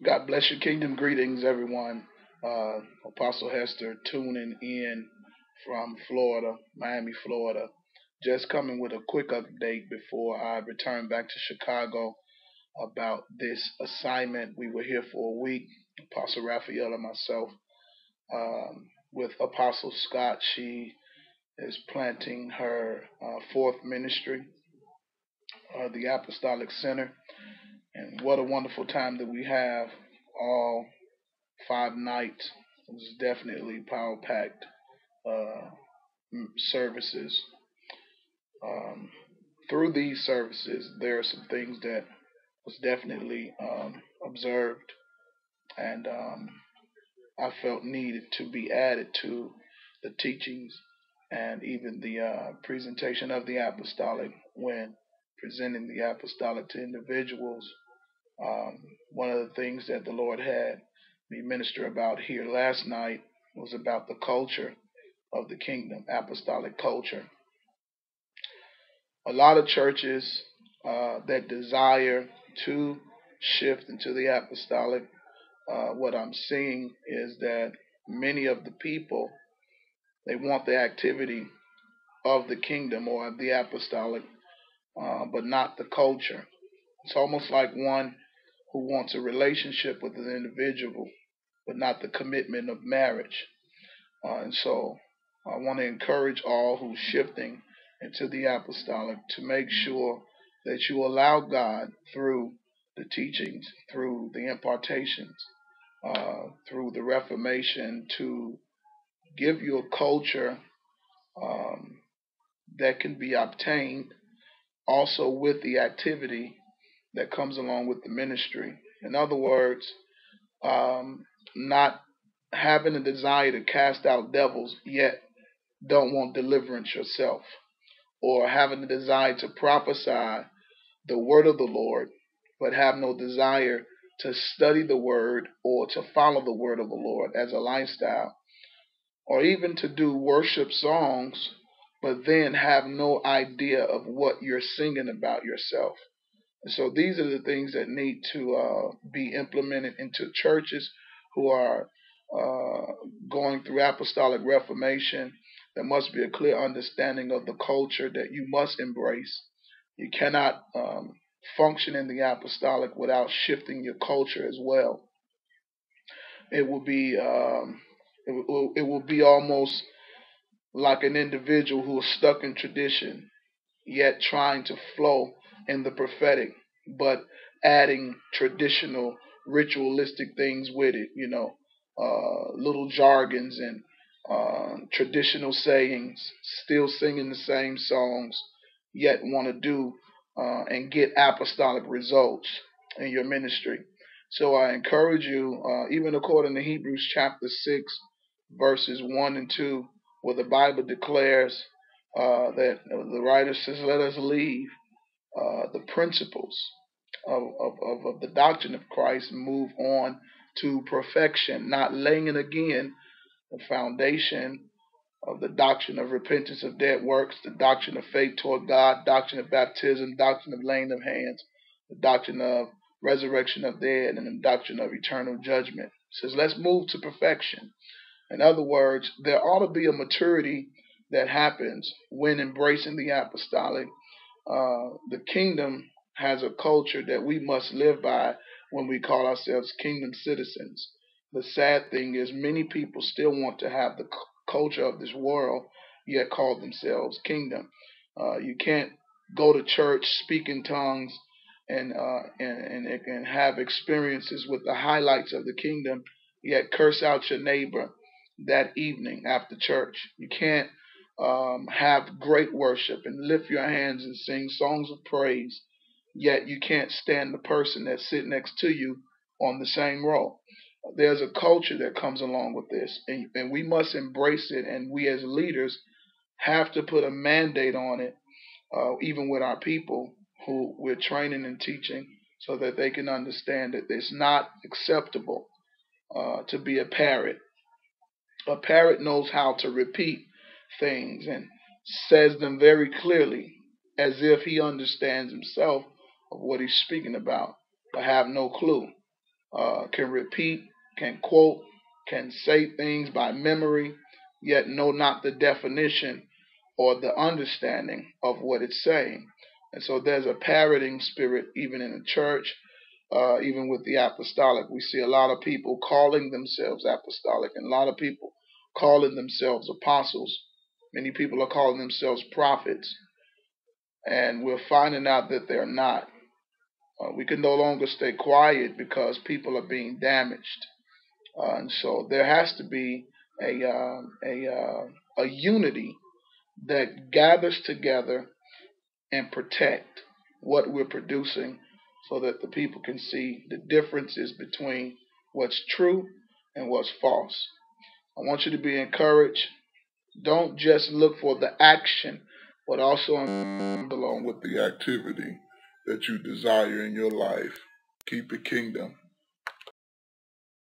God bless you. Kingdom greetings, everyone. Apostle Hester tuning in from Florida, Miami, Florida. Just coming with a quick update before I return back to Chicago about this assignment. We were here for a week, Apostle Raphael and myself, with Apostle Scott. She is planting her fourth ministry, the Apostolic Center. And what a wonderful time that we have all 5 nights. It was definitely power packed uh, services. Um, Through these services, there are some things that was definitely observed, and I felt needed to be added to the teachings and even the presentation of the apostolic when presenting the apostolic to individuals. One of the things that the Lord had me minister about here last night was about the culture of the kingdom, apostolic culture. A lot of churches that desire to shift into the apostolic, what I'm seeing is that many of the people they want the activity of the kingdom or of the apostolic, but not the culture. It's almost like one who wants a relationship with an individual, but not the commitment of marriage. And so I want to encourage all who's shifting into the apostolic to make sure that you allow God through the teachings, through the impartations, through the reformation to give you a culture um, that can be obtained also with the activity that comes along with the ministry. In other words, not having a desire to cast out devils, yet don't want deliverance yourself, or having a desire to prophesy the word of the Lord, but have no desire to study the word or to follow the word of the Lord as a lifestyle, or even to do worship songs, but then have no idea of what you're singing about yourself. And so these are the things that need to be implemented into churches who are uh, going through apostolic reformation. There must be a clear understanding of the culture that you must embrace. You cannot function in the apostolic without shifting your culture as well. It will be it will be almost like an individual who is stuck in tradition, yet trying to flow in the prophetic, but adding traditional ritualistic things with it, little jargons and traditional sayings, still singing the same songs, yet want to do and get apostolic results in your ministry. So I encourage you, even according to Hebrews chapter 6, verses 1 and 2, where the Bible declares that the writer says, let us leave the principles of the doctrine of Christ and move on to perfection, not laying it again the foundation of the doctrine of repentance of dead works, the doctrine of faith toward God, doctrine of baptism, doctrine of laying of hands, the doctrine of resurrection of dead, and the doctrine of eternal judgment. It says, let's move to perfection. In other words, there ought to be a maturity that happens when embracing the apostolic. The kingdom has a culture that we must live by when we call ourselves kingdom citizens. The sad thing is, many people still want to have the culture of this world, yet call themselves kingdom. You can't go to church, speak in tongues, and have experiences with the highlights of the kingdom, yet curse out your neighbor that evening after church. You can't have great worship and lift your hands and sing songs of praise, yet you can't stand the person that's sitting next to you on the same row. There's a culture that comes along with this, and we must embrace it. And we as leaders have to put a mandate on it, even with our people who we're training and teaching, so that they can understand that it's not acceptable to be a parrot. A parrot knows how to repeat things and says them very clearly as if he understands himself of what he's speaking about, but have no clue. can repeat, can quote, can say things by memory, yet know not the definition or the understanding of what it's saying. And so there's a parroting spirit even in the church, even with the apostolic. We see a lot of people calling themselves apostolic and a lot of people calling themselves apostles. Many people are calling themselves prophets, and we're finding out that they're not. We can no longer stay quiet because people are being damaged. And so there has to be a unity that gathers together and protect what we're producing so that the people can see the differences between what's true and what's false. I want you to be encouraged. Don't just look for the action, but also along with the activity that you desire in your life. Keep it kingdom.